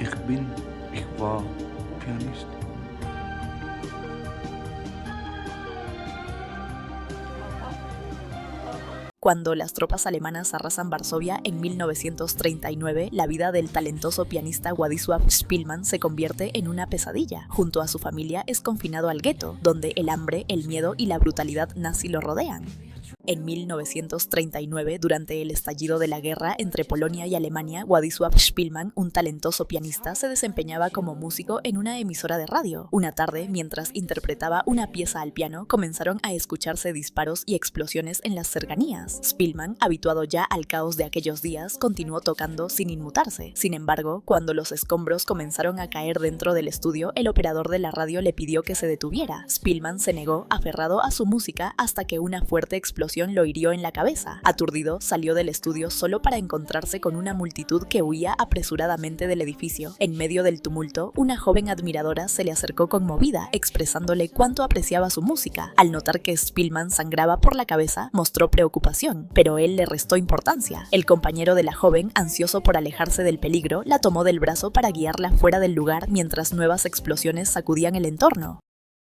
Ich war Pianist. Cuando las tropas alemanas arrasan Varsovia en 1939, la vida del talentoso pianista Władysław Szpilman se convierte en una pesadilla. Junto a su familia es confinado al gueto, donde el hambre, el miedo y la brutalidad nazi lo rodean. En 1939, durante el estallido de la guerra entre Polonia y Alemania, Władysław Szpilman, un talentoso pianista, se desempeñaba como músico en una emisora de radio. Una tarde, mientras interpretaba una pieza al piano, comenzaron a escucharse disparos y explosiones en las cercanías. Szpilman, habituado ya al caos de aquellos días, continuó tocando sin inmutarse. Sin embargo, cuando los escombros comenzaron a caer dentro del estudio, el operador de la radio le pidió que se detuviera. Szpilman se negó, aferrado a su música, hasta que una fuerte explosión lo hirió en la cabeza. Aturdido, salió del estudio solo para encontrarse con una multitud que huía apresuradamente del edificio. En medio del tumulto, una joven admiradora se le acercó conmovida, expresándole cuánto apreciaba su música. Al notar que Szpilman sangraba por la cabeza, mostró preocupación, pero él le restó importancia. El compañero de la joven, ansioso por alejarse del peligro, la tomó del brazo para guiarla fuera del lugar mientras nuevas explosiones sacudían el entorno.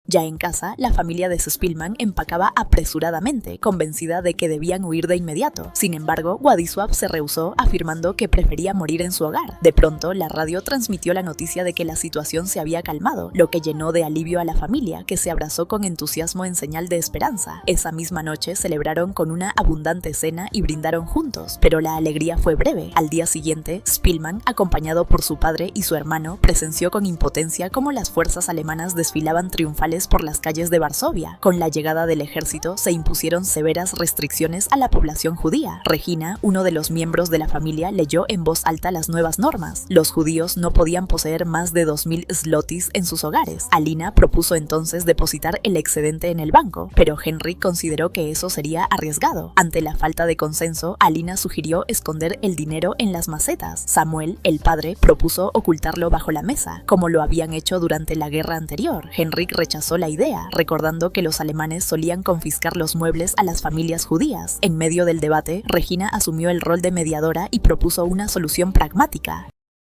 Ya en casa, la familia de Szpilman empacaba apresuradamente, convencida de que debían huir de inmediato. Sin embargo, Władysław se rehusó, afirmando que prefería morir en su hogar. De pronto, la radio transmitió la noticia de que la situación se había calmado, lo que llenó de alivio a la familia, que se abrazó con entusiasmo en señal de esperanza. Esa misma noche celebraron con una abundante cena y brindaron juntos, pero la alegría fue breve. Al día siguiente, Szpilman, acompañado por su padre y su hermano, presenció con impotencia cómo las fuerzas alemanas desfilaban triunfales por las calles de Varsovia. Con la llegada del ejército se impusieron severas restricciones a la población judía. Regina, uno de los miembros de la familia, leyó en voz alta las nuevas normas. Los judíos no podían poseer más de 2000 zlotys en sus hogares. Alina propuso entonces depositar el excedente en el banco, pero Henry consideró que eso sería arriesgado. Ante la falta de consenso, Alina sugirió esconder el dinero en las macetas. Samuel, el padre, propuso ocultarlo bajo la mesa, como lo habían hecho durante la guerra anterior. Henry rechazó la idea, recordando que los alemanes solían confiscar los muebles a las familias judías. En medio del debate, Regina asumió el rol de mediadora y propuso una solución pragmática: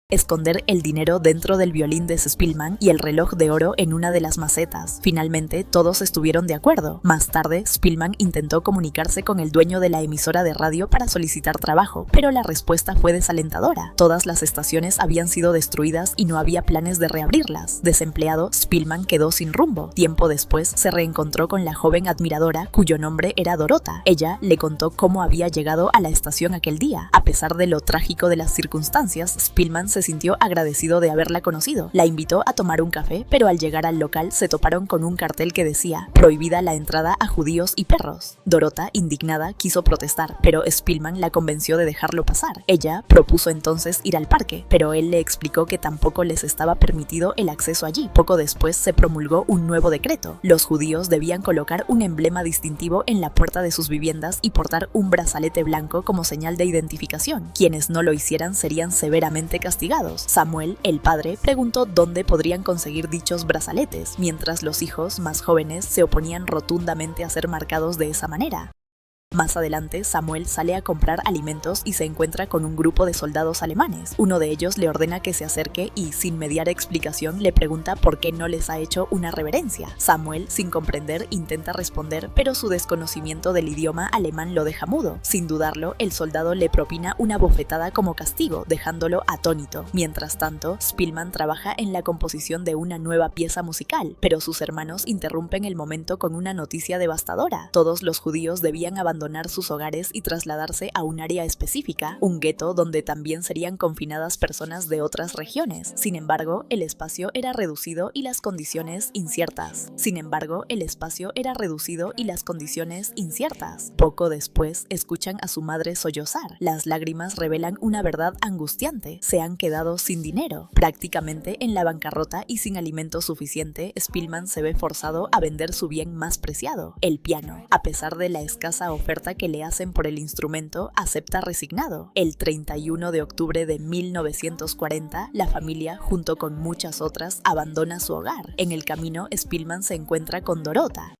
esconder el dinero dentro del violín de Szpilman y el reloj de oro en una de las macetas. Finalmente, todos estuvieron de acuerdo. Más tarde, Szpilman intentó comunicarse con el dueño de la emisora de radio para solicitar trabajo, pero la respuesta fue desalentadora. Todas las estaciones habían sido destruidas y no había planes de reabrirlas. Desempleado, Szpilman quedó sin rumbo. Tiempo después, se reencontró con la joven admiradora, cuyo nombre era Dorota. Ella le contó cómo había llegado a la estación aquel día. A pesar de lo trágico de las circunstancias, Szpilman se sintió agradecido de haberla conocido. La invitó a tomar un café, pero al llegar al local se toparon con un cartel que decía: prohibida la entrada a judíos y perros. Dorota, indignada, quiso protestar, pero Szpilman la convenció de dejarlo pasar. Ella propuso entonces ir al parque, pero él le explicó que tampoco les estaba permitido el acceso allí. Poco después se promulgó un nuevo decreto. Los judíos debían colocar un emblema distintivo en la puerta de sus viviendas y portar un brazalete blanco como señal de identificación. Quienes no lo hicieran serían severamente castigados. Samuel, el padre, preguntó dónde podrían conseguir dichos brazaletes, mientras los hijos más jóvenes se oponían rotundamente a ser marcados de esa manera. Más adelante, Samuel sale a comprar alimentos y se encuentra con un grupo de soldados alemanes. Uno de ellos le ordena que se acerque y, sin mediar explicación, le pregunta por qué no les ha hecho una reverencia. Samuel, sin comprender, intenta responder, pero su desconocimiento del idioma alemán lo deja mudo. Sin dudarlo, el soldado le propina una bofetada como castigo, dejándolo atónito. Mientras tanto, Szpilman trabaja en la composición de una nueva pieza musical, pero sus hermanos interrumpen el momento con una noticia devastadora. Todos los judíos debían abandonar sus hogares y trasladarse a un área específica, un gueto donde también serían confinadas personas de otras regiones. Sin embargo, el espacio era reducido y las condiciones inciertas. Poco después, escuchan a su madre sollozar. Las lágrimas revelan una verdad angustiante: se han quedado sin dinero. Prácticamente en la bancarrota y sin alimento suficiente, Szpilman se ve forzado a vender su bien más preciado, el piano. A pesar de la escasa oferta que le hacen por el instrumento, acepta resignado. El 31 de octubre de 1940, la familia, junto con muchas otras, abandona su hogar. En el camino, Szpilman se encuentra con Dorota.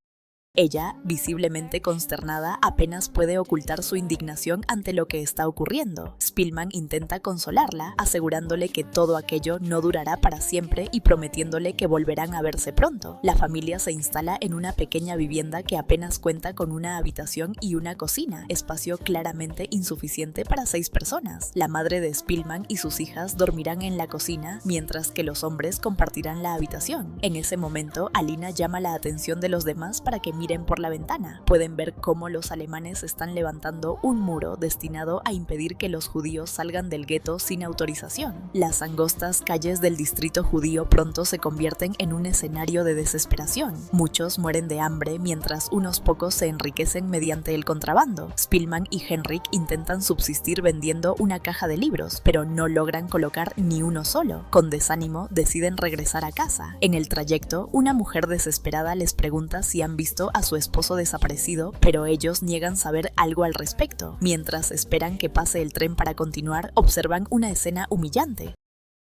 Ella, visiblemente consternada, apenas puede ocultar su indignación ante lo que está ocurriendo. Spillman intenta consolarla, asegurándole que todo aquello no durará para siempre y prometiéndole que volverán a verse pronto. La familia se instala en una pequeña vivienda que apenas cuenta con una habitación y una cocina, espacio claramente insuficiente para 6 personas. La madre de Spillman y sus hijas dormirán en la cocina, mientras que los hombres compartirán la habitación. En ese momento, Alina llama la atención de los demás para que miren por la ventana. Pueden ver cómo los alemanes están levantando un muro destinado a impedir que los judíos salgan del gueto sin autorización. Las angostas calles del distrito judío pronto se convierten en un escenario de desesperación. Muchos mueren de hambre mientras unos pocos se enriquecen mediante el contrabando. Spillman y Henrik intentan subsistir vendiendo una caja de libros, pero no logran colocar ni uno solo. Con desánimo, deciden regresar a casa. En el trayecto, una mujer desesperada les pregunta si han visto a su esposo desaparecido, pero ellos niegan saber algo al respecto. Mientras esperan que pase el tren para continuar, observan una escena humillante.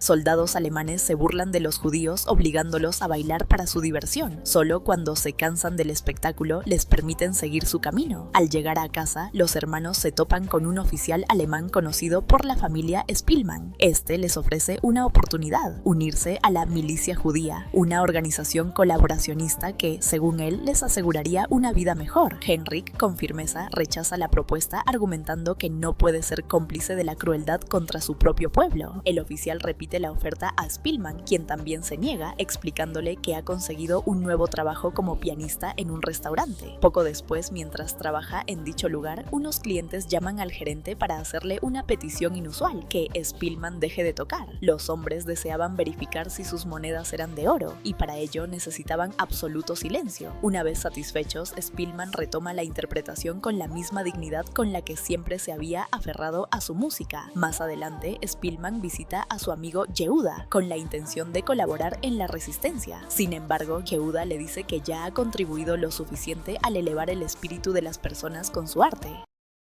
Soldados alemanes se burlan de los judíos obligándolos a bailar para su diversión. Solo cuando se cansan del espectáculo les permiten seguir su camino. Al llegar a casa, los hermanos se topan con un oficial alemán conocido por la familia Spillman. Este les ofrece una oportunidad: unirse a la milicia judía, una organización colaboracionista que, según él, les aseguraría una vida mejor. Henrik, con firmeza, rechaza la propuesta argumentando que no puede ser cómplice de la crueldad contra su propio pueblo. El oficial repite la oferta a Spillman, quien también se niega, explicándole que ha conseguido un nuevo trabajo como pianista en un restaurante. Poco después, mientras trabaja en dicho lugar, unos clientes llaman al gerente para hacerle una petición inusual: que Spillman deje de tocar. Los hombres deseaban verificar si sus monedas eran de oro, y para ello necesitaban absoluto silencio. Una vez satisfechos, Spillman retoma la interpretación con la misma dignidad con la que siempre se había aferrado a su música. Más adelante, Spillman visita a su amigo Yehuda con la intención de colaborar en la resistencia. Sin embargo, Yehuda le dice que ya ha contribuido lo suficiente al elevar el espíritu de las personas con su arte.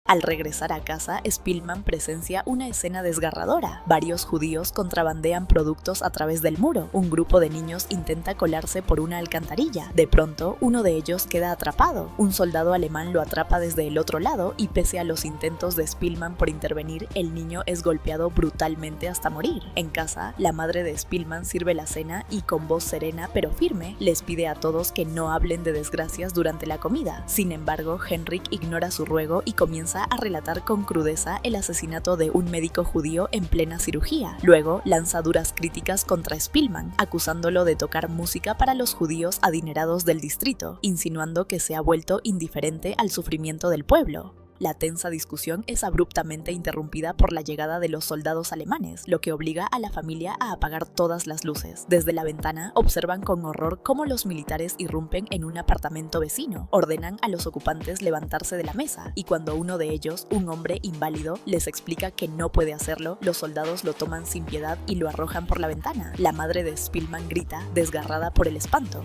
Al regresar a casa, Spillman presencia una escena desgarradora. Varios judíos contrabandean productos a través del muro. Un grupo de niños intenta colarse por una alcantarilla. De pronto, uno de ellos queda atrapado. Un soldado alemán lo atrapa desde el otro lado y, pese a los intentos de Spillman por intervenir, el niño es golpeado brutalmente hasta morir. En casa, la madre de Spillman sirve la cena y, con voz serena pero firme, les pide a todos que no hablen de desgracias durante la comida. Sin embargo, Henrik ignora su ruego y comienza a relatar con crudeza el asesinato de un médico judío en plena cirugía. Luego lanza duras críticas contra Spillman, acusándolo de tocar música para los judíos adinerados del distrito, insinuando que se ha vuelto indiferente al sufrimiento del pueblo. La tensa discusión es abruptamente interrumpida por la llegada de los soldados alemanes, lo que obliga a la familia a apagar todas las luces. Desde la ventana observan con horror cómo los militares irrumpen en un apartamento vecino, ordenan a los ocupantes levantarse de la mesa, y cuando uno de ellos, un hombre inválido, les explica que no puede hacerlo, los soldados lo toman sin piedad y lo arrojan por la ventana. La madre de Spillman grita, desgarrada por el espanto.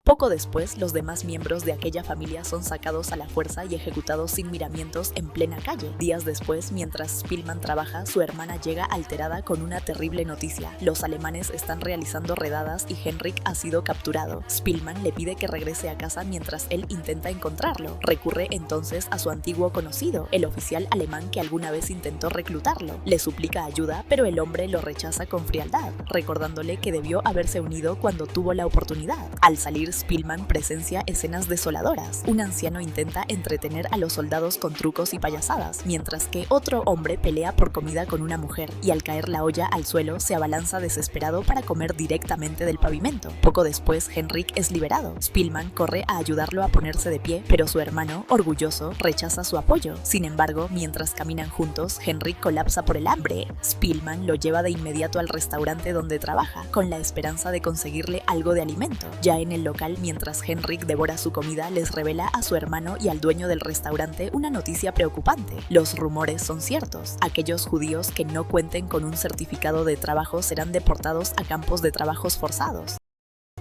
Poco después, los demás miembros de aquella familia son sacados a la fuerza y ejecutados sin miramientos en plena calle. Días después, mientras Spillman trabaja, su hermana llega alterada con una terrible noticia: los alemanes están realizando redadas y Henrik ha sido capturado. Spillman le pide que regrese a casa mientras él intenta encontrarlo. Recurre entonces a su antiguo conocido, el oficial alemán que alguna vez intentó reclutarlo. Le suplica ayuda, pero el hombre lo rechaza con frialdad, recordándole que debió haberse unido cuando tuvo la oportunidad. Al salir, Spillman presencia escenas desoladoras. Un anciano intenta entretener a los soldados con trucos y payasadas, mientras que otro hombre pelea por comida con una mujer, y al caer la olla al suelo se abalanza desesperado para comer directamente del pavimento. Poco después, Henrik es liberado. Spillman corre a ayudarlo a ponerse de pie, pero su hermano, orgulloso, rechaza su apoyo. Sin embargo, mientras caminan juntos, Henrik colapsa por el hambre. Spillman lo lleva de inmediato al restaurante donde trabaja, con la esperanza de conseguirle algo de alimento. Ya en el local, mientras Henrik devora su comida, les revela a su hermano y al dueño del restaurante una noticia preocupante. Los rumores son ciertos. Aquellos judíos que no cuenten con un certificado de trabajo serán deportados a campos de trabajos forzados.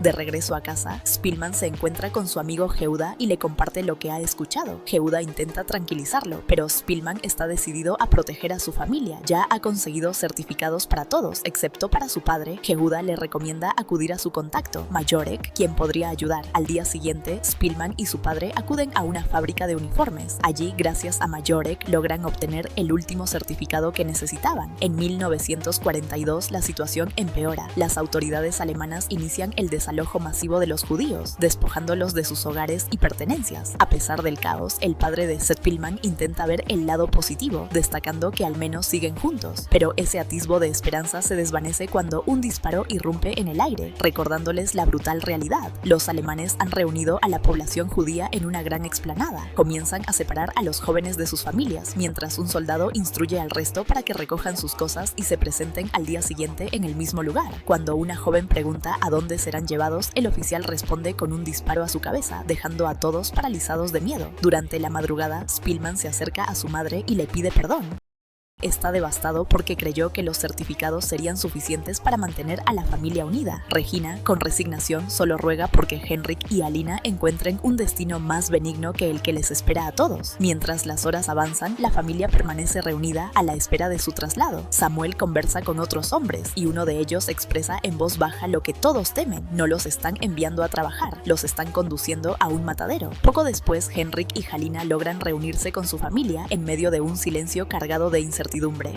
De regreso a casa, Spielman se encuentra con su amigo Yehuda y le comparte lo que ha escuchado. Yehuda intenta tranquilizarlo, pero Spielman está decidido a proteger a su familia. Ya ha conseguido certificados para todos, excepto para su padre. Yehuda le recomienda acudir a su contacto, Majorek, quien podría ayudar. Al día siguiente, Spielman y su padre acuden a una fábrica de uniformes. Allí, gracias a Majorek, logran obtener el último certificado que necesitaban. En 1942, la situación empeora. Las autoridades alemanas inician el desalojo masivo de los judíos, despojándolos de sus hogares y pertenencias. A pesar del caos, el padre de Spielman intenta ver el lado positivo, destacando que al menos siguen juntos. Pero ese atisbo de esperanza se desvanece cuando un disparo irrumpe en el aire, recordándoles la brutal realidad. Los alemanes han reunido a la población judía en una gran explanada. Comienzan a separar a los jóvenes de sus familias, mientras un soldado instruye al resto para que recojan sus cosas y se presenten al día siguiente en el mismo lugar. Cuando una joven pregunta a dónde serán llevados, el oficial responde con un disparo a su cabeza, dejando a todos paralizados de miedo. Durante la madrugada, Spielman se acerca a su madre y le pide perdón. Está devastado porque creyó que los certificados serían suficientes para mantener a la familia unida. Regina, con resignación, solo ruega porque Henrik y Alina encuentren un destino más benigno que el que les espera a todos. Mientras las horas avanzan, la familia permanece reunida a la espera de su traslado. Samuel conversa con otros hombres y uno de ellos expresa en voz baja lo que todos temen. No los están enviando a trabajar, los están conduciendo a un matadero. Poco después, Henrik y Halina logran reunirse con su familia en medio de un silencio cargado de incertidumbre.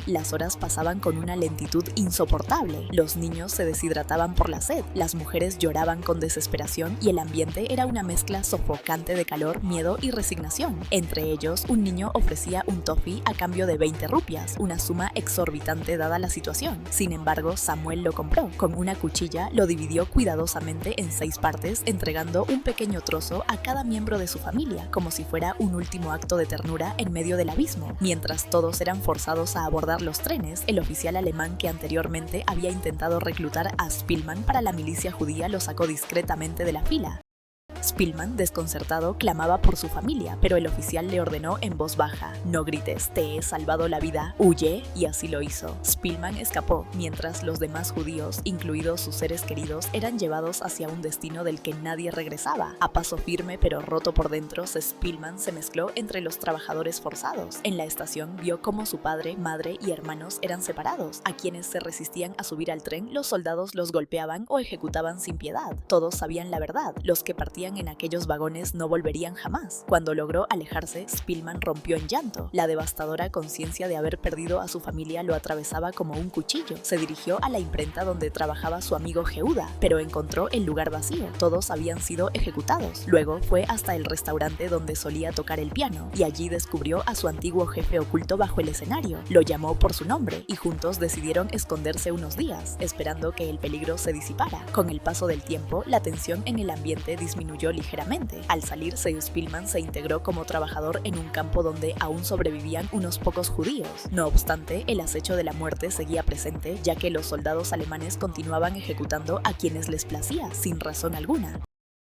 Las horas pasaban con una lentitud insoportable. Los niños se deshidrataban por la sed, las mujeres lloraban con desesperación y el ambiente era una mezcla sofocante de calor, miedo y resignación. Entre ellos, un niño ofrecía un toffee a cambio de 20 rupias, una suma exorbitante dada la situación. Sin embargo, Samuel lo compró. Con una cuchilla lo dividió cuidadosamente en 6 partes, entregando un pequeño trozo a cada miembro de su familia, como si fuera un último acto de ternura en medio del abismo. Mientras todos eran forzados a abordar los trenes, el oficial alemán que anteriormente había intentado reclutar a Spielman para la milicia judía lo sacó discretamente de la fila. Spielman, desconcertado, clamaba por su familia, pero el oficial le ordenó en voz baja: «No grites, te he salvado la vida, huye», y así lo hizo. Spielman escapó, mientras los demás judíos, incluidos sus seres queridos, eran llevados hacia un destino del que nadie regresaba. A paso firme pero roto por dentro, Spielman se mezcló entre los trabajadores forzados. En la estación vio cómo su padre, madre y hermanos eran separados. A quienes se resistían a subir al tren, los soldados los golpeaban o ejecutaban sin piedad. Todos sabían la verdad, los que partían en aquellos vagones no volverían jamás. Cuando logró alejarse, Spielman rompió en llanto. La devastadora conciencia de haber perdido a su familia lo atravesaba como un cuchillo. Se dirigió a la imprenta donde trabajaba su amigo Yehuda, pero encontró el lugar vacío. Todos habían sido ejecutados. Luego fue hasta el restaurante donde solía tocar el piano, y allí descubrió a su antiguo jefe oculto bajo el escenario. Lo llamó por su nombre, y juntos decidieron esconderse unos días, esperando que el peligro se disipara. Con el paso del tiempo, la tensión en el ambiente disminuyó ligeramente. Al salirse, Spielman se integró como trabajador en un campo donde aún sobrevivían unos pocos judíos. No obstante, el acecho de la muerte seguía presente, ya que los soldados alemanes continuaban ejecutando a quienes les placía, sin razón alguna.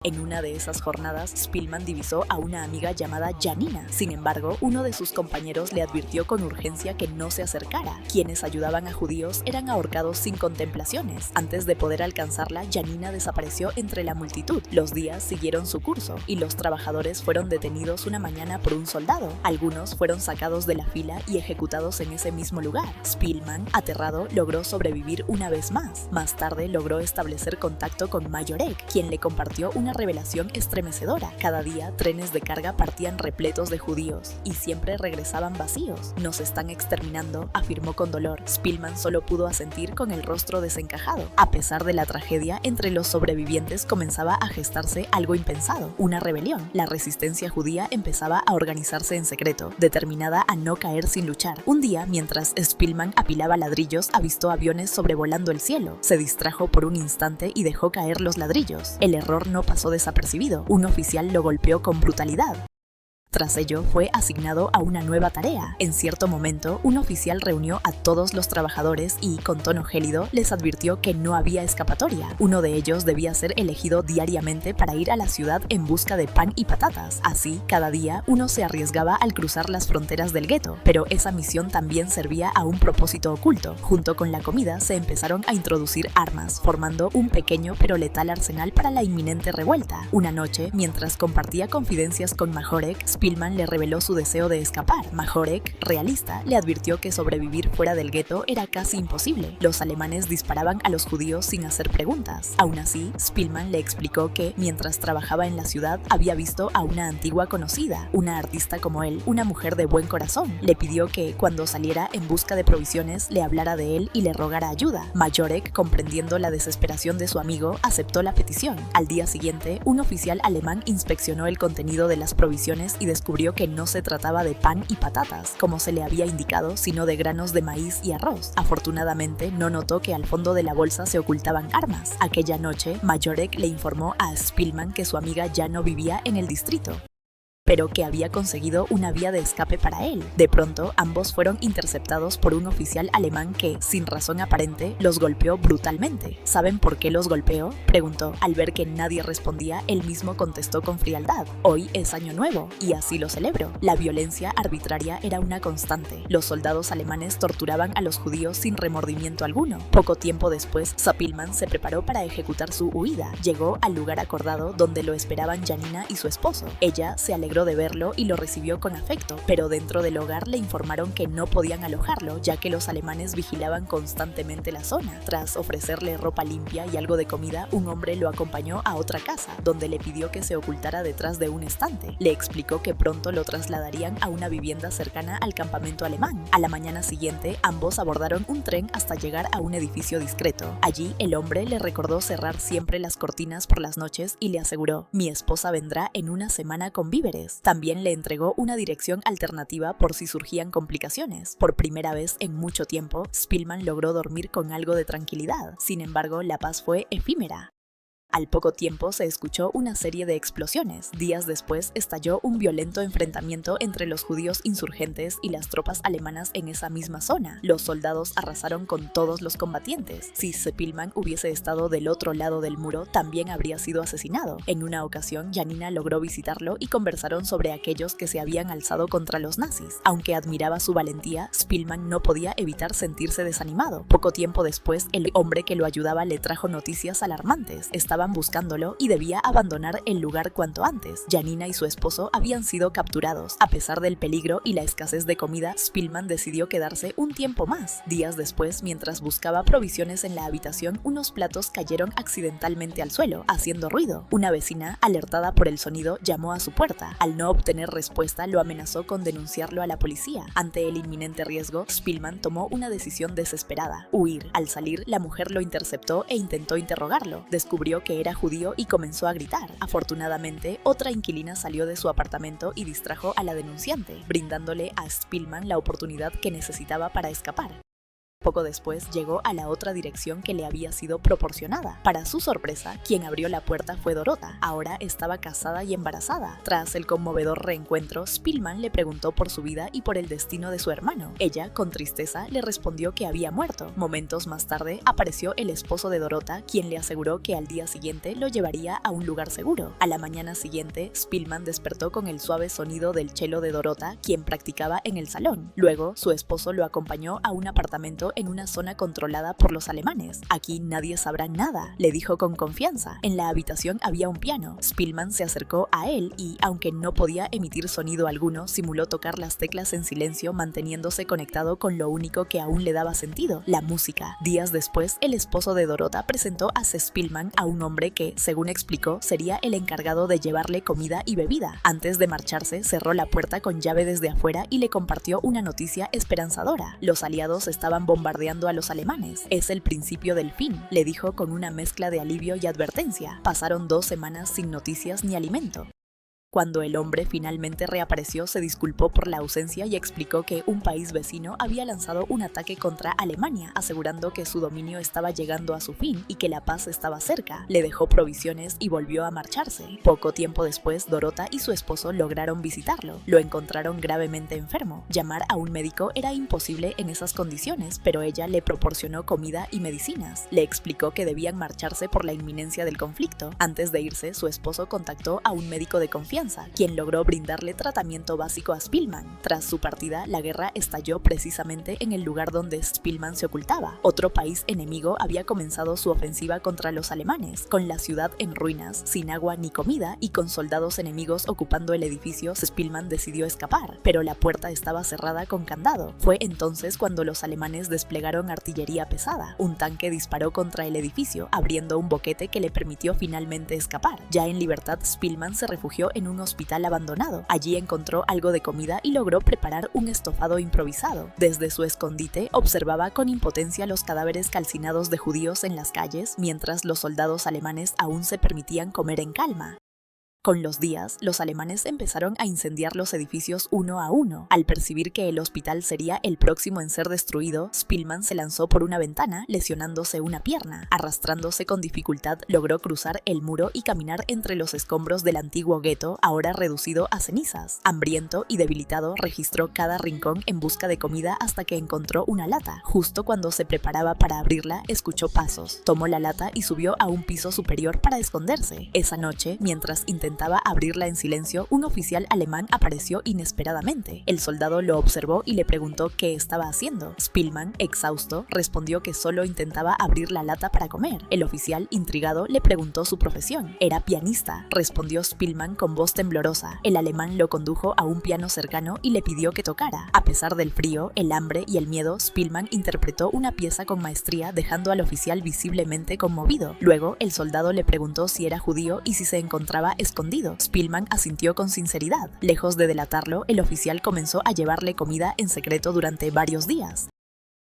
En una de esas jornadas, Spielman divisó a una amiga llamada Janina. Sin embargo, uno de sus compañeros le advirtió con urgencia que no se acercara. Quienes ayudaban a judíos eran ahorcados sin contemplaciones. Antes de poder alcanzarla, Janina desapareció entre la multitud. Los días siguieron su curso, y los trabajadores fueron detenidos una mañana por un soldado. Algunos fueron sacados de la fila y ejecutados en ese mismo lugar. Spielman, aterrado, logró sobrevivir una vez más. Más tarde logró establecer contacto con Majorek, quien le compartió una revelación estremecedora. Cada día, trenes de carga partían repletos de judíos y siempre regresaban vacíos. «Nos están exterminando», afirmó con dolor. Spielman solo pudo asentir con el rostro desencajado. A pesar de la tragedia, entre los sobrevivientes comenzaba a gestarse algo impensado: una rebelión. La resistencia judía empezaba a organizarse en secreto, determinada a no caer sin luchar. Un día, mientras Spielman apilaba ladrillos, avistó aviones sobrevolando el cielo. Se distrajo por un instante y dejó caer los ladrillos. El error no pasó desapercibido. Un oficial lo golpeó con brutalidad. Tras ello, fue asignado a una nueva tarea. En cierto momento, un oficial reunió a todos los trabajadores y, con tono gélido, les advirtió que no había escapatoria. Uno de ellos debía ser elegido diariamente para ir a la ciudad en busca de pan y patatas. Así, cada día, uno se arriesgaba al cruzar las fronteras del gueto, pero esa misión también servía a un propósito oculto. Junto con la comida, se empezaron a introducir armas, formando un pequeño pero letal arsenal para la inminente revuelta. Una noche, mientras compartía confidencias con Majorek, Spillman le reveló su deseo de escapar. Majorek, realista, le advirtió que sobrevivir fuera del gueto era casi imposible. Los alemanes disparaban a los judíos sin hacer preguntas. Aún así, Spillman le explicó que, mientras trabajaba en la ciudad, había visto a una antigua conocida, una artista como él, una mujer de buen corazón. Le pidió que, cuando saliera en busca de provisiones, le hablara de él y le rogara ayuda. Majorek, comprendiendo la desesperación de su amigo, aceptó la petición. Al día siguiente, un oficial alemán inspeccionó el contenido de las provisiones y descubrió que no se trataba de pan y patatas, como se le había indicado, sino de granos de maíz y arroz. Afortunadamente, no notó que al fondo de la bolsa se ocultaban armas. Aquella noche, Majorek le informó a Spillman que su amiga ya no vivía en el distrito, pero que había conseguido una vía de escape para él. De pronto, ambos fueron interceptados por un oficial alemán que, sin razón aparente, los golpeó brutalmente. ¿Saben por qué los golpeó?, preguntó. Al ver que nadie respondía, él mismo contestó con frialdad: hoy es año nuevo, y así lo celebro. La violencia arbitraria era una constante. Los soldados alemanes torturaban a los judíos sin remordimiento alguno. Poco tiempo después, Spillman se preparó para ejecutar su huida. Llegó al lugar acordado donde lo esperaban Janina y su esposo. Ella se alegró de verlo y lo recibió con afecto, pero dentro del hogar le informaron que no podían alojarlo, ya que los alemanes vigilaban constantemente la zona. Tras ofrecerle ropa limpia y algo de comida, un hombre lo acompañó a otra casa, donde le pidió que se ocultara detrás de un estante. Le explicó que pronto lo trasladarían a una vivienda cercana al campamento alemán. A la mañana siguiente, ambos abordaron un tren hasta llegar a un edificio discreto. Allí, el hombre le recordó cerrar siempre las cortinas por las noches y le aseguró: mi esposa vendrá en una semana con víveres. También le entregó una dirección alternativa por si surgían complicaciones. Por primera vez en mucho tiempo, Spillman logró dormir con algo de tranquilidad. Sin embargo, la paz fue efímera. Al poco tiempo se escuchó una serie de explosiones. Días después estalló un violento enfrentamiento entre los judíos insurgentes y las tropas alemanas en esa misma zona. Los soldados arrasaron con todos los combatientes. Si Spillman hubiese estado del otro lado del muro, también habría sido asesinado. En una ocasión, Janina logró visitarlo y conversaron sobre aquellos que se habían alzado contra los nazis. Aunque admiraba su valentía, Spillman no podía evitar sentirse desanimado. Poco tiempo después, el hombre que lo ayudaba le trajo noticias alarmantes. Estaban buscándolo y debía abandonar el lugar cuanto antes. Janina y su esposo habían sido capturados. A pesar del peligro y la escasez de comida, Spillman decidió quedarse un tiempo más. Días después, mientras buscaba provisiones en la habitación, unos platos cayeron accidentalmente al suelo, haciendo ruido. Una vecina, alertada por el sonido, llamó a su puerta. Al no obtener respuesta, lo amenazó con denunciarlo a la policía. Ante el inminente riesgo, Spillman tomó una decisión desesperada: huir. Al salir, la mujer lo interceptó e intentó interrogarlo. Descubrió que era judío y comenzó a gritar. Afortunadamente, otra inquilina salió de su apartamento y distrajo a la denunciante, brindándole a Spillman la oportunidad que necesitaba para escapar. Poco después llegó a la otra dirección que le había sido proporcionada. Para su sorpresa, quien abrió la puerta fue Dorota. Ahora estaba casada y embarazada. Tras el conmovedor reencuentro, Spillman le preguntó por su vida y por el destino de su hermano. Ella, con tristeza, le respondió que había muerto. Momentos más tarde, apareció el esposo de Dorota, quien le aseguró que al día siguiente lo llevaría a un lugar seguro. A la mañana siguiente, Spillman despertó con el suave sonido del cello de Dorota, quien practicaba en el salón. Luego, su esposo lo acompañó a un apartamento en una zona controlada por los alemanes. Aquí nadie sabrá nada, le dijo con confianza. En la habitación había un piano. Spillman se acercó a él y, aunque no podía emitir sonido alguno, simuló tocar las teclas en silencio, manteniéndose conectado con lo único que aún le daba sentido: la música. Días después, el esposo de Dorota presentó a Spillman a un hombre que, según explicó, sería el encargado de llevarle comida y bebida. Antes de marcharse, cerró la puerta con llave desde afuera y le compartió una noticia esperanzadora: los aliados estaban bombardeando a los alemanes. Es el principio del fin, le dijo con una mezcla de alivio y advertencia. Pasaron 2 semanas sin noticias ni alimento. Cuando el hombre finalmente reapareció, se disculpó por la ausencia y explicó que un país vecino había lanzado un ataque contra Alemania, asegurando que su dominio estaba llegando a su fin y que la paz estaba cerca. Le dejó provisiones y volvió a marcharse. Poco tiempo después, Dorota y su esposo lograron visitarlo. Lo encontraron gravemente enfermo. Llamar a un médico era imposible en esas condiciones, pero ella le proporcionó comida y medicinas. Le explicó que debían marcharse por la inminencia del conflicto. Antes de irse, su esposo contactó a un médico de confianza, quien logró brindarle tratamiento básico a Spillman. Tras su partida, la guerra estalló precisamente en el lugar donde Spillman se ocultaba. Otro país enemigo había comenzado su ofensiva contra los alemanes, con la ciudad en ruinas, sin agua ni comida y con soldados enemigos ocupando el edificio. Spillman decidió escapar, pero la puerta estaba cerrada con candado. Fue entonces cuando los alemanes desplegaron artillería pesada. Un tanque disparó contra el edificio, abriendo un boquete que le permitió finalmente escapar. Ya en libertad, Spillman se refugió en un hospital abandonado. Allí encontró algo de comida y logró preparar un estofado improvisado. Desde su escondite observaba con impotencia los cadáveres calcinados de judíos en las calles, mientras los soldados alemanes aún se permitían comer en calma. Con los días, los alemanes empezaron a incendiar los edificios uno a uno. Al percibir que el hospital sería el próximo en ser destruido, Spillman se lanzó por una ventana, lesionándose una pierna. Arrastrándose con dificultad, logró cruzar el muro y caminar entre los escombros del antiguo gueto, ahora reducido a cenizas. Hambriento y debilitado, registró cada rincón en busca de comida hasta que encontró una lata. Justo cuando se preparaba para abrirla, escuchó pasos. Tomó la lata y subió a un piso superior para esconderse. Esa noche, mientras intentaba abrirla en silencio, un oficial alemán apareció inesperadamente. El soldado lo observó y le preguntó qué estaba haciendo. Spillman, exhausto, respondió que solo intentaba abrir la lata para comer. El oficial, intrigado, le preguntó su profesión. Era pianista, respondió Spillman con voz temblorosa. El alemán lo condujo a un piano cercano y le pidió que tocara. A pesar del frío, el hambre y el miedo, Spillman interpretó una pieza con maestría, dejando al oficial visiblemente conmovido. Luego, el soldado le preguntó si era judío y si se encontraba escondido. Spillman asintió con sinceridad. Lejos de delatarlo, el oficial comenzó a llevarle comida en secreto durante varios días.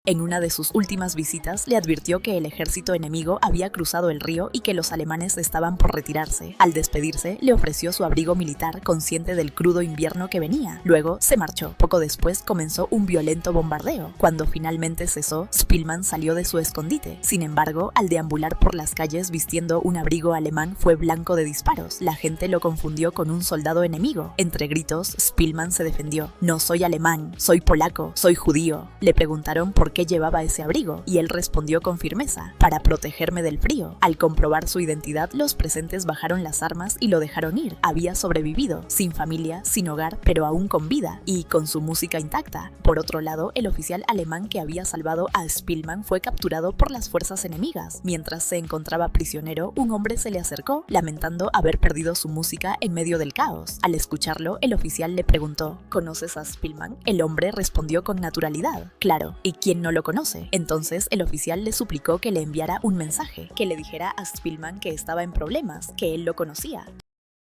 En una de sus últimas visitas, le advirtió que el ejército enemigo había cruzado el río y que los alemanes estaban por retirarse. Al despedirse, le ofreció su abrigo militar, consciente del crudo invierno que venía. Luego, se marchó. Poco después, comenzó un violento bombardeo. Cuando finalmente cesó, Spillman salió de su escondite. Sin embargo, al deambular por las calles vistiendo un abrigo alemán, fue blanco de disparos. La gente lo confundió con un soldado enemigo. Entre gritos, Spillman se defendió. «No soy alemán, soy polaco, soy judío». Le preguntaron por qué llevaba ese abrigo, y él respondió con firmeza: «Para protegerme del frío». Al comprobar su identidad, los presentes bajaron las armas y lo dejaron ir. Había sobrevivido, sin familia, sin hogar, pero aún con vida, y con su música intacta. Por otro lado, el oficial alemán que había salvado a Spillman fue capturado por las fuerzas enemigas. Mientras se encontraba prisionero, un hombre se le acercó, lamentando haber perdido su música en medio del caos. Al escucharlo, el oficial le preguntó: «¿Conoces a Spillman?». El hombre respondió con naturalidad: «Claro, ¿y quién no lo conoce?». Entonces el oficial le suplicó que le enviara un mensaje, que le dijera a Spillman que estaba en problemas, que él lo conocía,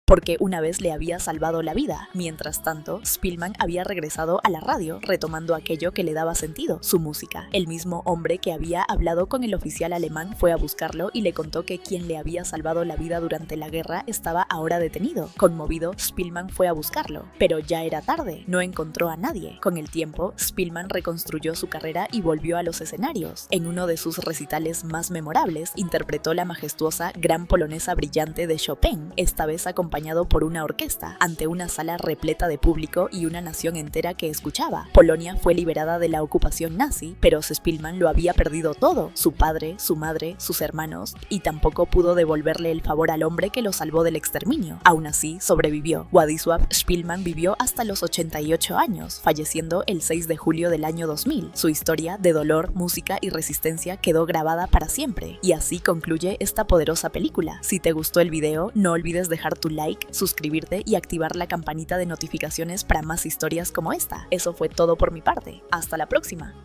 porque una vez le había salvado la vida. Mientras tanto, Spillman había regresado a la radio, retomando aquello que le daba sentido, su música. El mismo hombre que había hablado con el oficial alemán fue a buscarlo y le contó que quien le había salvado la vida durante la guerra estaba ahora detenido. Conmovido, Spillman fue a buscarlo, pero ya era tarde, no encontró a nadie. Con el tiempo, Spillman reconstruyó su carrera y volvió a los escenarios. En uno de sus recitales más memorables, interpretó la majestuosa Gran Polonesa Brillante de Chopin, esta vez acompañado por una orquesta, ante una sala repleta de público y una nación entera que escuchaba. Polonia fue liberada de la ocupación nazi, pero Spillman lo había perdido todo: su padre, su madre, sus hermanos, y tampoco pudo devolverle el favor al hombre que lo salvó del exterminio. Aún así, sobrevivió. Władysław Spillman vivió hasta los 88 años, falleciendo el 6 de julio del año 2000. Su historia de dolor, música y resistencia quedó grabada para siempre. Y así concluye esta poderosa película. Si te gustó el video, no olvides dejar tu like, suscribirte y activar la campanita de notificaciones para más historias como esta. Eso fue todo por mi parte. Hasta la próxima.